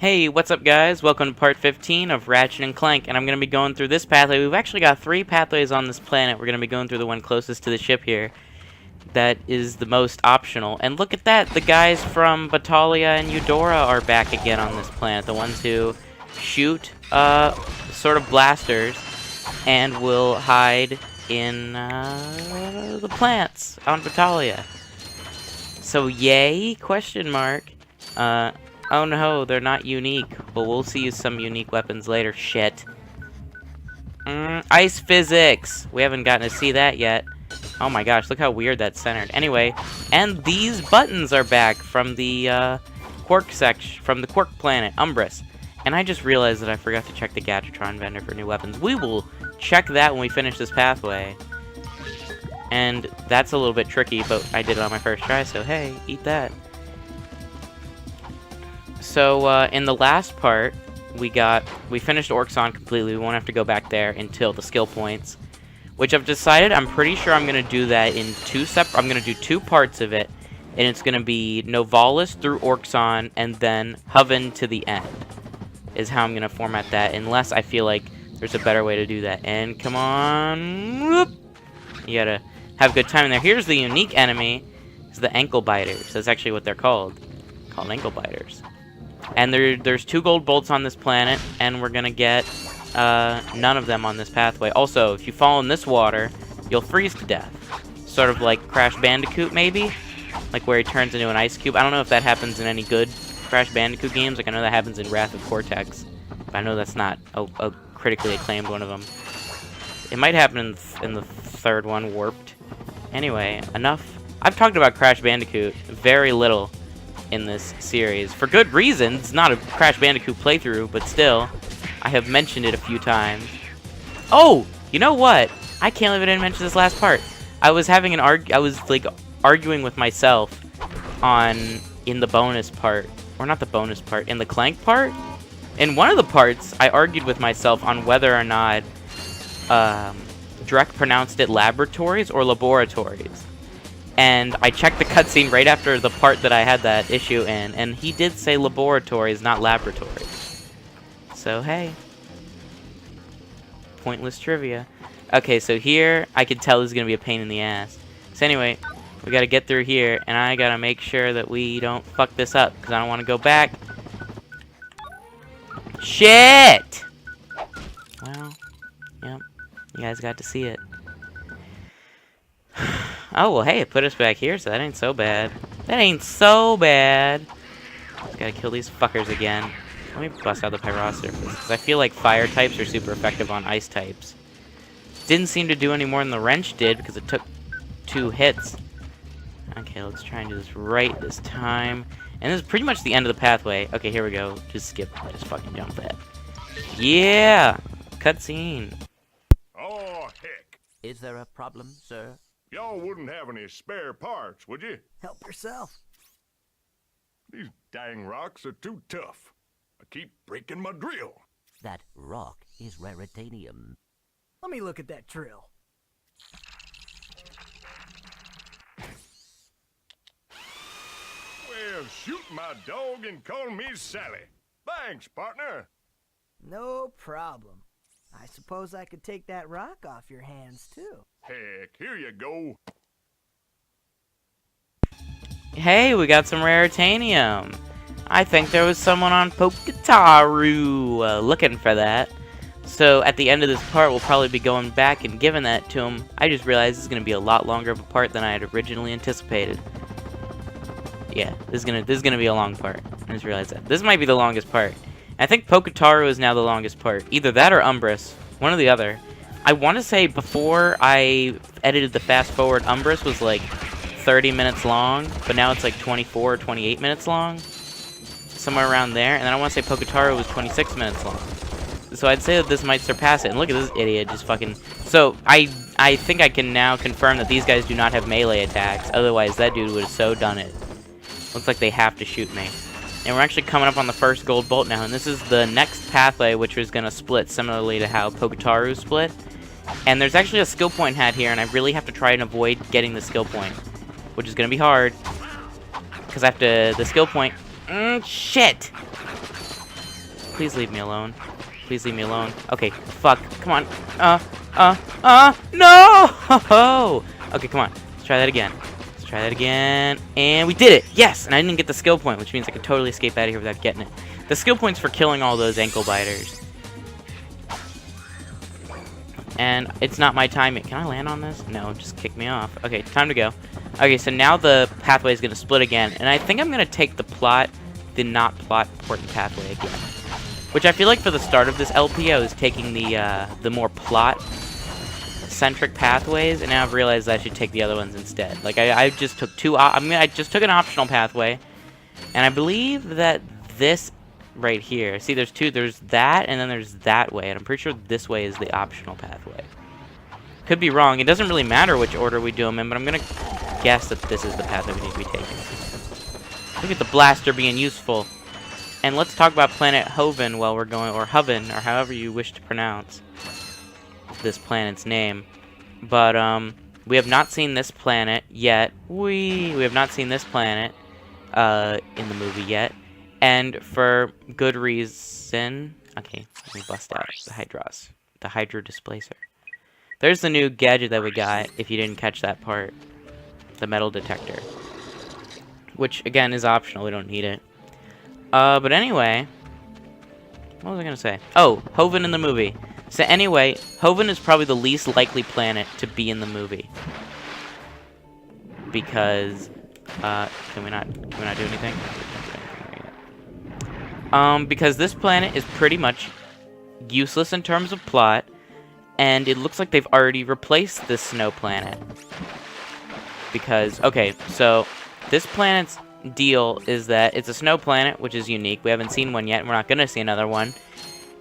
Hey, what's up guys? Welcome to part 15 of Ratchet and Clank, and I'm going to be going through this pathway. We've actually got 3 pathways on this planet. We're going to be going through the one closest to the ship here. That is the most optional. And look at that! The guys from Batalia and Eudora are back again on this planet. The ones who shoot, sort of blasters, and will hide in, the plants on Batalia. So, yay? Question mark. Oh no, they're not unique. But we'll see some unique weapons later. Shit. Ice physics! We haven't gotten to see that yet. Oh my gosh, look how weird that's centered. Anyway, and these buttons are back from the, Quark section, from the Quark planet, Umbris. And I just realized that I forgot to check the Gadgetron vendor for new weapons. We will check that when we finish this pathway. And that's a little bit tricky, but I did it on my first try, so hey, eat that. So, in the last part, we finished Orxon completely. We won't have to go back there until the skill points. Which I've decided, I'm pretty sure I'm going to do that in I'm going to do 2 parts of it. And it's going to be Novalis through Orxon, and then Hoven to the end. Is how I'm going to format that, unless I feel like there's a better way to do that. And come on, whoop. You gotta have a good time in there. Here's the unique enemy. It's the ankle biters. That's actually what they're called. Called ankle biters. And there's 2 gold bolts on this planet, and we're gonna get none of them on this pathway. Also, if you fall in this water, you'll freeze to death. Sort of like Crash Bandicoot, maybe? Like where he turns into an ice cube. I don't know if that happens in any good Crash Bandicoot games. Like I know that happens in Wrath of Cortex. But I know that's not a critically acclaimed one of them. It might happen in the 3rd one, Warped. Anyway, enough. I've talked about Crash Bandicoot very little in this series. For good reasons. It's not a Crash Bandicoot playthrough, but still, I have mentioned it a few times. Oh! You know what? I can't believe I didn't mention this last part. I was having arguing with myself in the bonus part. Or not the bonus part, in the Clank part? In one of the parts, I argued with myself on whether or not Drek pronounced it laboratories or laboratories. And I checked the cutscene right after the part that I had that issue in, and he did say laboratories, not laboratories. So, hey. Pointless trivia. Okay, so here, I could tell this is going to be a pain in the ass. So anyway, we got to get through here, and I got to make sure that we don't fuck this up, because I don't want to go back. Shit! Well, yep. You guys got to see it. Oh, well, hey, it put us back here, so that ain't so bad. That ain't so bad. Just gotta kill these fuckers again. Let me bust out the Pyrosurface, because I feel like fire types are super effective on ice types. Didn't seem to do any more than the wrench did, because it took 2 hits. Okay, let's try and do this right this time. And this is pretty much the end of the pathway. Okay, here we go. Just skip. Just fucking jump that. Yeah! Cutscene. Oh, heck. Is there a problem, sir? Y'all wouldn't have any spare parts, would you? Help yourself. These dang rocks are too tough. I keep breaking my drill. That rock is raritanium. Let me look at that drill. Well, shoot my dog and call me Sally. Thanks, partner. No problem. I suppose I could take that rock off your hands, too. Heck, here you go. Hey, we got some raritanium. I think there was someone on Pokitaru looking for that. So at the end of this part, we'll probably be going back and giving that to him. I just realized this is going to be a lot longer of a part than I had originally anticipated. Yeah, this is gonna be a long part. I just realized that. This might be the longest part. I think Pokitaru is now the longest part. Either that or Umbris. One or the other. I want to say before I edited the fast forward, Umbris was like 30 minutes long, but now it's like 24 or 28 minutes long. Somewhere around there. And then I want to say Pokitaru was 26 minutes long. So I'd say that this might surpass it. And look at this idiot just fucking... So, I think I can now confirm that these guys do not have melee attacks. Otherwise, that dude would have so done it. Looks like they have to shoot me. And we're actually coming up on the first gold bolt now. And this is the next pathway, which is going to split similarly to how Pokitaru split. And there's actually a skill point hat here, and I really have to try and avoid getting the skill point. Which is going to be hard. Because I have to... The skill point... shit! Please leave me alone. Please leave me alone. Okay, fuck. Come on. No! Okay, come on. Let's try that again. Let's try that again. And we did it! Yes! And I didn't get the skill point, which means I could totally escape out of here without getting it. The skill point's for killing all those ankle biters. And it's not my time yet. Can I land on this? No, just kick me off. Okay, time to go. Okay, so now the pathway is going to split again. And I think I'm going to take the not plot important pathway again. Which I feel like for the start of this LP, I was taking the more plot-centric pathways. And now I've realized I should take the other ones instead. Like, I just took I just took an optional pathway. And I believe that this right here. See, there's two. There's that, and then there's that way. And I'm pretty sure this way is the optional pathway. Could be wrong. It doesn't really matter which order we do them in, but I'm going to guess that this is the path that we need to be taking. Look at the blaster being useful. And let's talk about planet Hoven while we're going, or Hoven, or however you wish to pronounce this planet's name. But, we have not seen this planet yet. We have not seen this planet, in the movie yet. And for good reason. Okay, let me bust out the Hydro Displacer. There's the new gadget that we got, if you didn't catch that part. The metal detector. Which, again, is optional. We don't need it. But anyway. What was I going to say? Oh, Hoven in the movie. So anyway, Hoven is probably the least likely planet to be in the movie. Because, can we not do anything? Because this planet is pretty much useless in terms of plot, and it looks like they've already replaced this snow planet. Because, okay, so this planet's deal is that it's a snow planet, which is unique. We haven't seen one yet, and we're not going to see another one.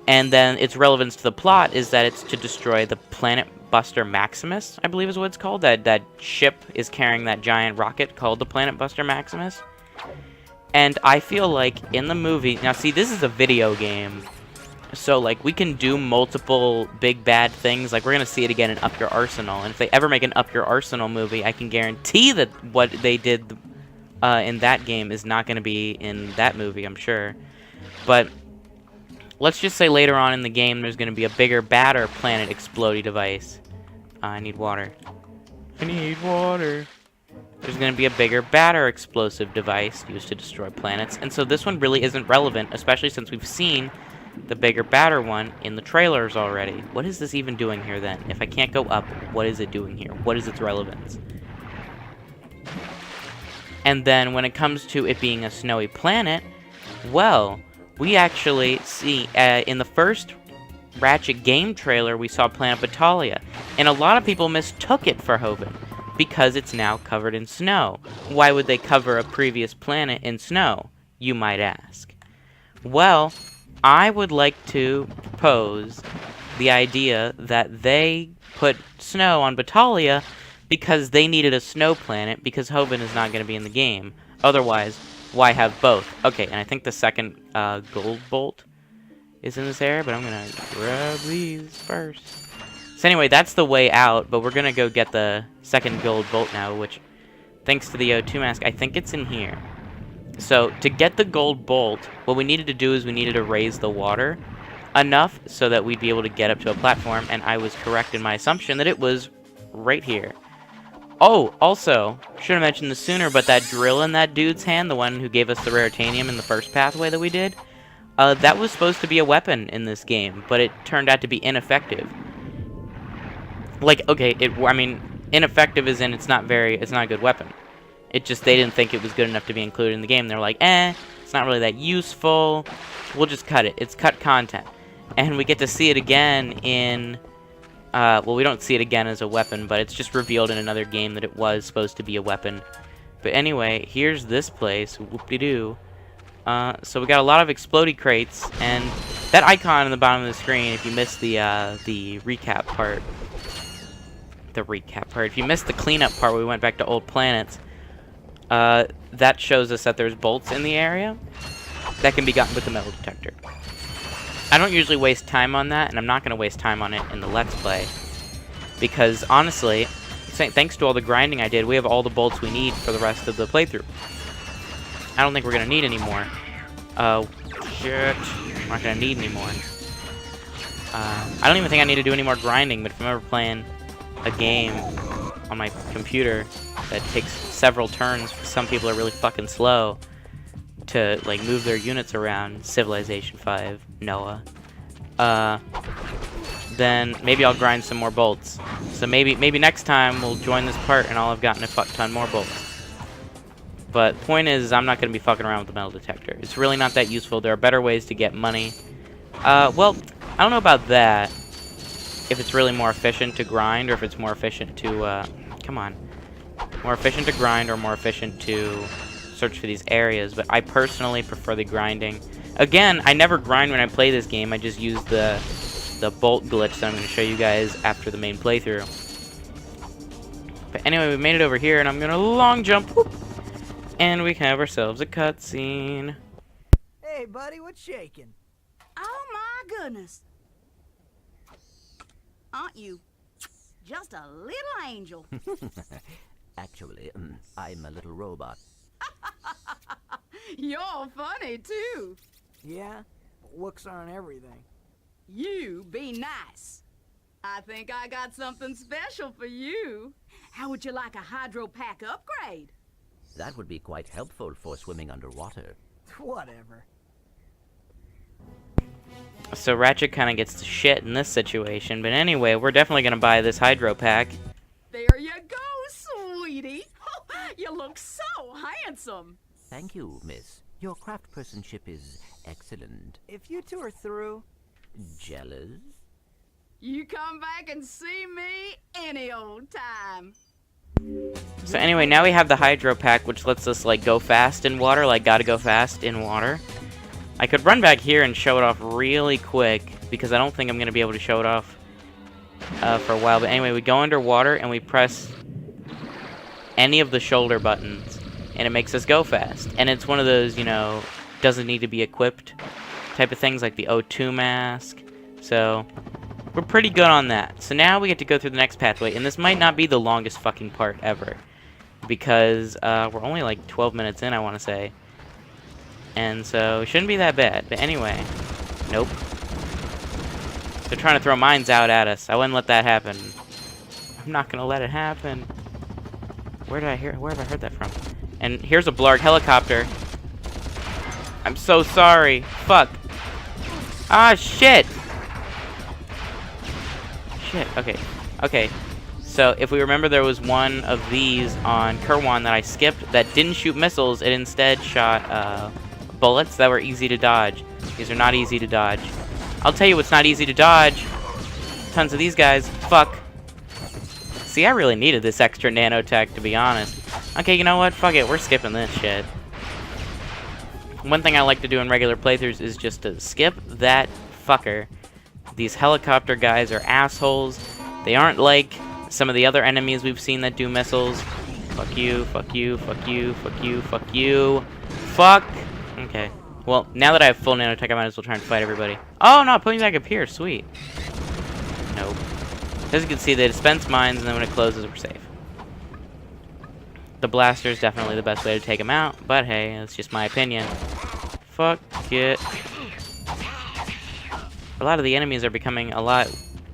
And then its relevance to the plot is that it's to destroy the Planet Buster Maximus, I believe is what it's called. That ship is carrying that giant rocket called the Planet Buster Maximus. And I feel like in the movie... Now, see, this is a video game. So, like, we can do multiple big bad things. Like, we're going to see it again in Up Your Arsenal. And if they ever make an Up Your Arsenal movie, I can guarantee that what they did in that game is not going to be in that movie, I'm sure. But let's just say later on in the game there's going to be a bigger, badder planet explodey device. I need water. I need water. There's going to be a bigger, badder explosive device used to destroy planets. And so this one really isn't relevant, especially since we've seen the bigger, badder one in the trailers already. What is this even doing here, then? If I can't go up, what is it doing here? What is its relevance? And then when it comes to it being a snowy planet, well, we actually see, in the first Ratchet game trailer, we saw Planet Batalia. And a lot of people mistook it for Hoven, because it's now covered in snow. Why would they cover a previous planet in snow, you might ask? Well, I would like to propose the idea that they put snow on Batalia because they needed a snow planet, because Hoven is not going to be in the game. Otherwise, why have both? Okay, and I think the second gold bolt is in this area, but I'm going to grab these first. So anyway, that's the way out, but we're going to go get the second gold bolt now, which, thanks to the O2 mask, I think it's in here. So, to get the gold bolt, what we needed to do is we needed to raise the water enough so that we'd be able to get up to a platform, and I was correct in my assumption that it was right here. Oh, also, should have mentioned this sooner, but that drill in that dude's hand, the one who gave us the raritanium in the first pathway that we did, that was supposed to be a weapon in this game, but it turned out to be ineffective. Like, okay, I mean, ineffective as in it's not a good weapon. It just, they didn't think it was good enough to be included in the game. They're like, it's not really that useful. We'll just cut it. It's cut content. And we get to see it again in, well, we don't see it again as a weapon, but it's just revealed in another game that it was supposed to be a weapon. But anyway, here's this place. Whoop-de-doo. So we got a lot of explodey crates, and that icon in the bottom of the screen, if you missed the recap part, if you missed the cleanup part where we went back to old planets, that shows us that there's bolts in the area that can be gotten with the metal detector. I don't usually waste time on that, and I'm not going to waste time on it in the Let's Play, because honestly, thanks to all the grinding I did, we have all the bolts we need for the rest of the playthrough. I don't think we're going to need any more. Shit. I'm not gonna need any more. I don't even think I need to do any more grinding, but if I'm ever playing a game on my computer that takes several turns, some people are really fucking slow to, like, move their units around, Civilization 5, Noah, then maybe I'll grind some more bolts. So maybe next time we'll join this part and I'll have gotten a fuck ton more bolts. But point is, I'm not going to be fucking around with the metal detector. It's really not that useful. There are better ways to get money. Well, I don't know about that. If it's really more efficient to grind, or if it's more efficient to, come on. More efficient to grind or more efficient to search for these areas. But I personally prefer the grinding. Again, I never grind when I play this game. I just use the bolt glitch that I'm going to show you guys after the main playthrough. But anyway, we made it over here, and I'm going to long jump. Whoop, and we can have ourselves a cutscene. Hey, buddy, what's shaking? Oh my goodness. Aren't you just a little angel? Actually, I'm a little robot. You're funny too. Yeah? Looks aren't everything. You be nice. I think I got something special for you. How would you like a hydro pack upgrade? That would be quite helpful for swimming underwater. Whatever. So Ratchet kind of gets the shit in this situation, but anyway, we're definitely going to buy this hydro pack. There you go, sweetie. You look so handsome. Thank you, miss. Your craftspersonship is excellent. If you two are through, Jealous? You come back and see me any old time. So anyway, now we have the hydro pack, which lets us, like, go fast in water, like, gotta go fast in water. I could run back here and show it off really quick, because I don't think I'm going to be able to show it off for a while. But anyway, we go underwater and we press any of the shoulder buttons, and it makes us go fast. And it's one of those, you know, doesn't need to be equipped type of things, like the O2 mask. So we're pretty good on that. So now we get to go through the next pathway, and this might not be the longest fucking part ever, because we're only like 12 minutes in, I want to say. And so it shouldn't be that bad. But anyway, nope. They're trying to throw mines out at us. I wouldn't let that happen. I'm not gonna let it happen. Where have I heard that from? And here's a Blarg helicopter. I'm so sorry. Fuck. Ah, shit. Shit. Okay. Okay. So if we remember, there was one of these on Kirwan that I skipped that didn't shoot missiles. It instead shot bullets that were easy to dodge. These are not easy to dodge. I'll tell you what's not easy to dodge. Tons of these guys. Fuck. See, I really needed this extra nanotech, to be honest. Okay, you know what? Fuck it. We're skipping this shit. One thing I like to do in regular playthroughs is just to skip that fucker. These helicopter guys are assholes. They aren't like some of the other enemies we've seen that do missiles. Fuck you, fuck you, fuck you, fuck you, fuck you. Fuck! Okay. Well, now that I have full nanotech, I might as well try and fight everybody. Oh, no, put me back up here. Sweet. Nope. As you can see, they dispense mines, and then when it closes, we're safe. The blaster is definitely the best way to take them out, but hey, that's just my opinion. Fuck it. A lot of the enemies are becoming a lot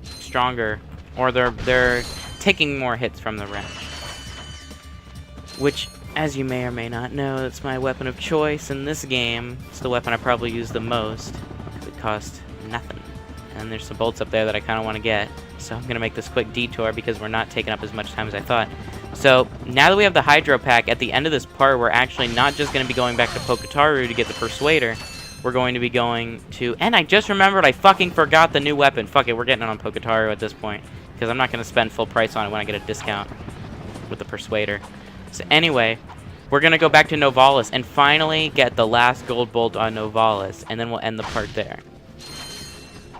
stronger, or they're taking more hits from the wrench. Which, as you may or may not know, that's my weapon of choice in this game. It's the weapon I probably use the most. It costs nothing. And there's some bolts up there that I kind of want to get. So I'm going to make this quick detour because we're not taking up as much time as I thought. So now that we have the hydro pack, at the end of this part, we're actually not just going to be going back to Pokitaru to get the Persuader. We're going to be going to... And I just remembered I fucking forgot the new weapon. Fuck it, we're getting it on Pokitaru at this point. Because I'm not going to spend full price on it when I get a discount with the Persuader. So anyway, we're going to go back to Novalis and finally get the last gold bolt on Novalis. And then we'll end the part there.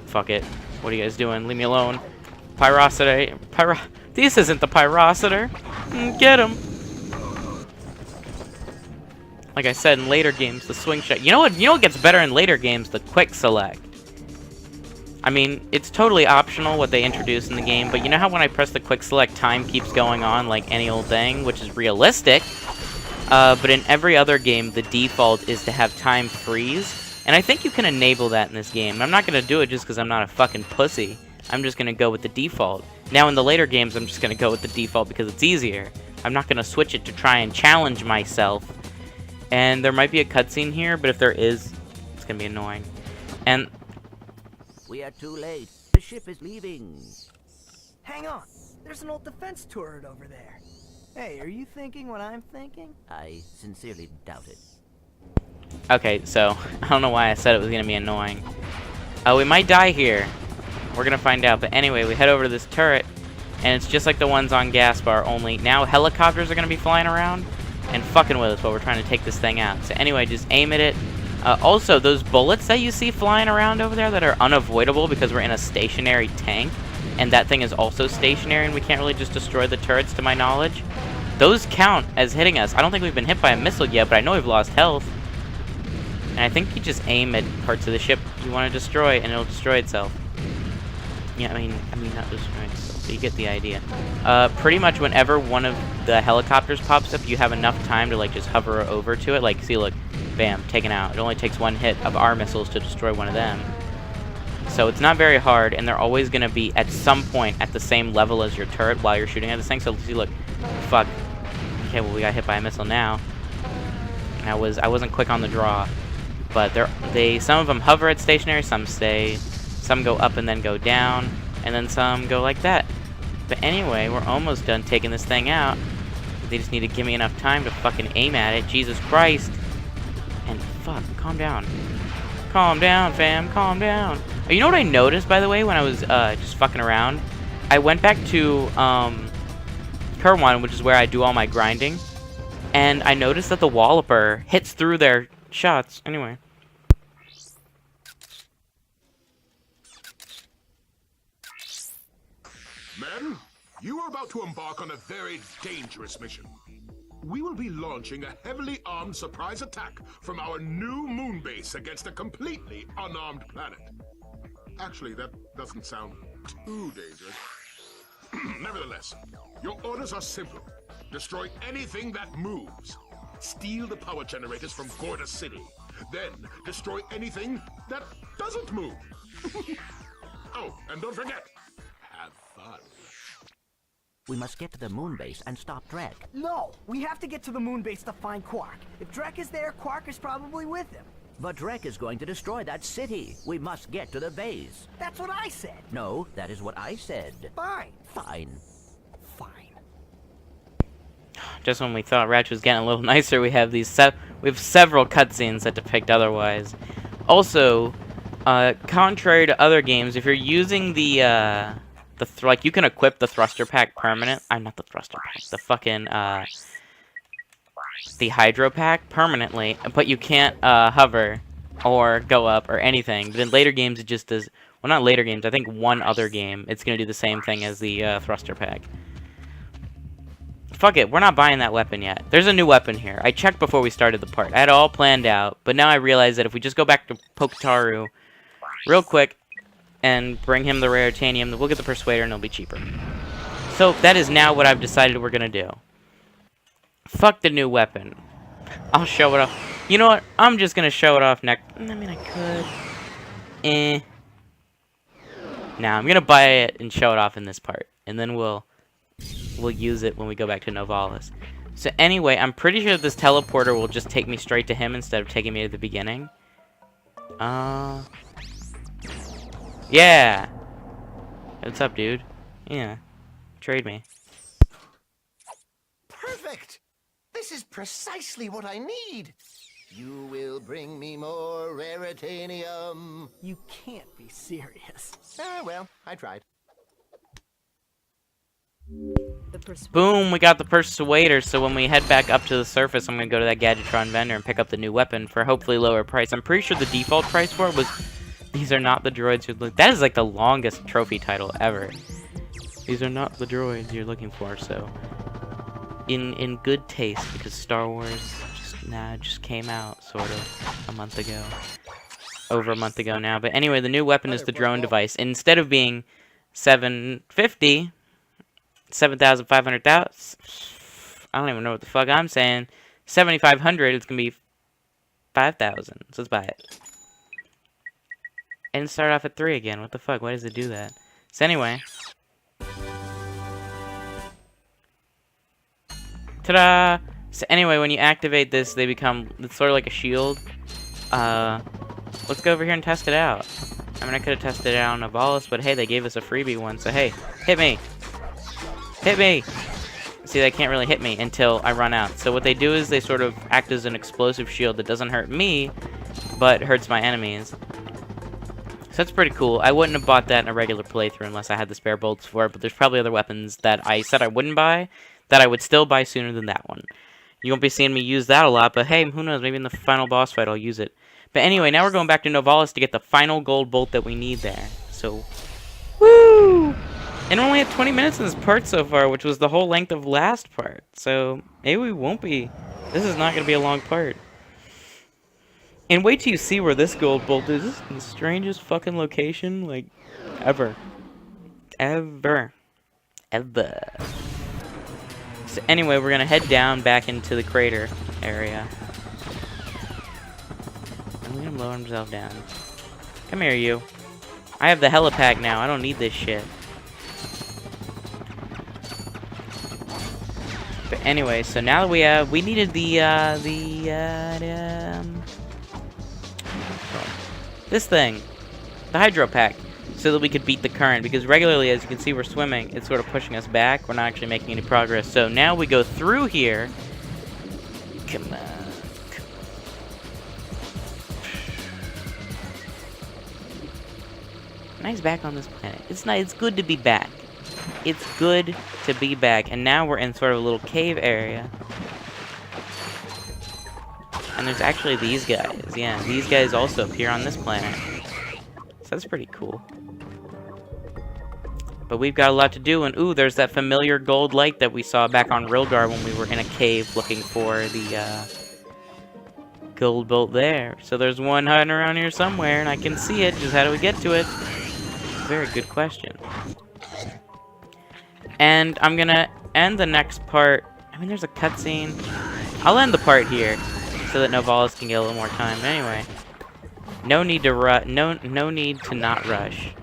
Fuck it. What are you guys doing? Leave me alone. Pyrocity. This isn't the Pyrociter. Get him. Like I said, in later games, the swing shot. You know what gets better in later games? The quick select. I mean, it's totally optional what they introduce in the game, but you know how when I press the quick select, time keeps going on like any old thing, which is realistic. But in every other game, the default is to have time freeze. And I think you can enable that in this game. I'm not going to do it just because I'm not a fucking pussy. I'm just going to go with the default. Now in the later games, I'm just going to go with the default because it's easier. I'm not going to switch it to try and challenge myself. And there might be a cutscene here, but if there is, it's going to be annoying. And We are too late. The ship is leaving. Hang on. There's an old defense turret over there. Hey, are you thinking what I'm thinking? I sincerely doubt it. okay, so I don't know why I said it was going to be annoying. We might die here. We're going to find out. But anyway, we head over to this turret, and it's just like the ones on Gaspar, only now helicopters are going to be flying around and fucking with us while we're trying to take this thing out. So anyway, just aim at it. Also, those bullets that you see flying around over there that are unavoidable because we're in a stationary tank, and that thing is also stationary and we can't really just destroy the turrets to my knowledge, those count as hitting us. I don't think we've been hit by a missile yet, but I know we've lost health. And I think you just aim at parts of the ship you want to destroy, and it'll destroy itself. Yeah, I mean not destroy itself, but you get the idea. Pretty much whenever one of the helicopters pops up, you have enough time to like just hover over to it. Like, see, look, bam, taken out. It only takes one hit of our missiles to destroy one of them. So it's not very hard, and they're always going to be at some point at the same level as your turret while you're shooting at this thing. So see, look, fuck. Okay, well, we got hit by a missile now. And I wasn't quick on the draw. But some of them hover at stationary, some stay, some go up and then go down, and then some go like that. But anyway, we're almost done taking this thing out. They just need to give me enough time to fucking aim at it. Jesus Christ. And fuck, calm down. Calm down, fam, calm down. Oh, you know what I noticed, by the way, when I was just fucking around? I went back to Kerwan, which is where I do all my grinding, and I noticed that the Walloper hits through their shots. Anyway. Men, you are about to embark on a very dangerous mission. We will be launching a heavily armed surprise attack from our new moon base against a completely unarmed planet. Actually, that doesn't sound too dangerous. Nevertheless, your orders are simple. Destroy anything that moves. Steal the power generators from Gorda City. Then, destroy anything that doesn't move. Oh, and don't forget, have fun. We must get to the moon base and stop Drek. No, we have to get to the moon base to find Quark. If Drek is there, Quark is probably with him. But Drek is going to destroy that city. We must get to the base. That's what I said. No, that is what I said. Fine. Fine. Fine. Just when we thought Ratchet was getting a little nicer, we have these we have several cutscenes that depict otherwise. Also, contrary to other games, if you're using the like, you can equip the thruster pack permanent. Not the thruster pack. The fucking the hydro pack permanently, but you can't hover or go up or anything. But in later games, it just does. Well, not later games. I think one other game, it's gonna do the same thing as the thruster pack. Fuck it, we're not buying that weapon yet. There's a new weapon here. I checked before we started the part. I had it all planned out, but now I realize that if we just go back to Pokitaru real quick and bring him the rare titanium, we'll get the Persuader and it'll be cheaper. So that is now what I've decided we're gonna do. Fuck the new weapon. I'll show it off. You know what? I'm just gonna show it off next. I mean, I could. Nah, I'm gonna buy it and show it off in this part, and then we'll use it when we go back to Novalis. So anyway, I'm pretty sure this teleporter will just take me straight to him instead of taking me to the beginning. Yeah. What's up, dude? Yeah. Trade me. Perfect! This is precisely what I need. You will bring me more raritanium. You can't be serious. Well, I tried. Boom, we got the Persuader, so when we head back up to the surface, I'm gonna go to that Gadgetron vendor and pick up the new weapon for hopefully lower price. I'm pretty sure the default price for it was... These are not the droids you're looking... That is like the longest trophy title ever. These are not the droids you're looking for, so... In good taste, because Star Wars just came out, sort of, a month ago. Over a month ago now. But anyway, the new weapon is the drone device. Instead of being 750... 7,500,000. I don't even know what the fuck I'm saying. 7,500. It's gonna be 5,000. So let's buy it. I didn't start off at 3 again. What the fuck? Why does it do that? So anyway. Ta-da! So anyway, when you activate this, they become... It's sort of like a shield. Let's go over here and test it out. I mean, I could have tested it out on Novalis, but hey, they gave us a freebie one, so hey, hit me! Hit me! See, they can't really hit me until I run out. So what they do is they sort of act as an explosive shield that doesn't hurt me, but hurts my enemies. So that's pretty cool. I wouldn't have bought that in a regular playthrough unless I had the spare bolts for it, but there's probably other weapons that I said I wouldn't buy that I would still buy sooner than that one. You won't be seeing me use that a lot, but hey, who knows, maybe in the final boss fight I'll use it. But anyway, now we're going back to Novalis to get the final gold bolt that we need there. So, woo! And we're only at 20 minutes in this part so far, which was the whole length of last part. So, maybe we won't be. This is not going to be a long part. And wait till you see where this gold bolt is. This is the strangest fucking location, like, ever. Ever. So anyway, we're going to head down back into the crater area. I'm going to lower himself down. Come here, you. I have the helipack now. I don't need this shit. But anyway, so now that we needed this thing, the hydro pack, so that we could beat the current, because regularly, as you can see, we're swimming, it's sort of pushing us back, we're not actually making any progress. So now we go through here. Come on. Nice back on this planet. It's nice. It's good to be back. It's good to be back. And now we're in sort of a little cave area. And there's actually these guys. Yeah, these guys also appear on this planet. So that's pretty cool. But we've got a lot to do. And ooh, there's that familiar gold light that we saw back on Rilgar when we were in a cave looking for the gold bolt there. So there's one hiding around here somewhere, and I can see it. Just how do we get to it? Very good question. And I'm gonna end the next part. I mean, there's a cutscene. I'll end the part here so that Novalis can get a little more time. But anyway, no need to no need to not rush.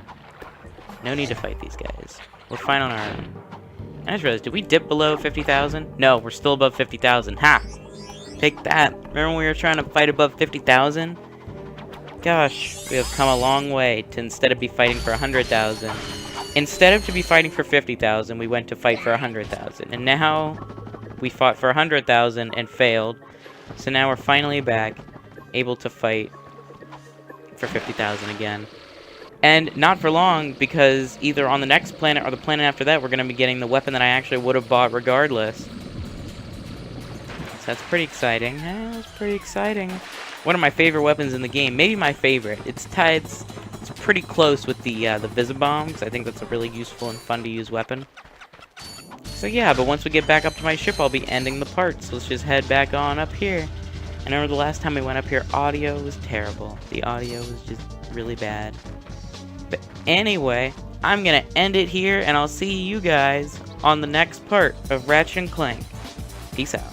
No need to fight these guys. We're fine on our own. I just realized, did we dip below 50,000? No, we're still above 50,000. Ha! Take that. Remember when we were trying to fight above 50,000? Gosh, we have come a long way to instead of be fighting for 100,000. Instead of to be fighting for 50,000, we went to fight for 100,000. And now, we fought for 100,000 and failed. So now we're finally back, able to fight for 50,000 again. And not for long, because either on the next planet or the planet after that, we're going to be getting the weapon that I actually would have bought regardless. So that's pretty exciting. That's pretty exciting. One of my favorite weapons in the game, maybe my favorite. It's pretty close with the Visibomb, because I think that's a really useful and fun to use weapon. So yeah, but once we get back up to my ship, I'll be ending the part. So let's just head back on up here. I remember the last time we went up here, audio was terrible. The audio was just really bad. But anyway, I'm gonna end it here, and I'll see you guys on the next part of Ratchet and Clank. Peace out.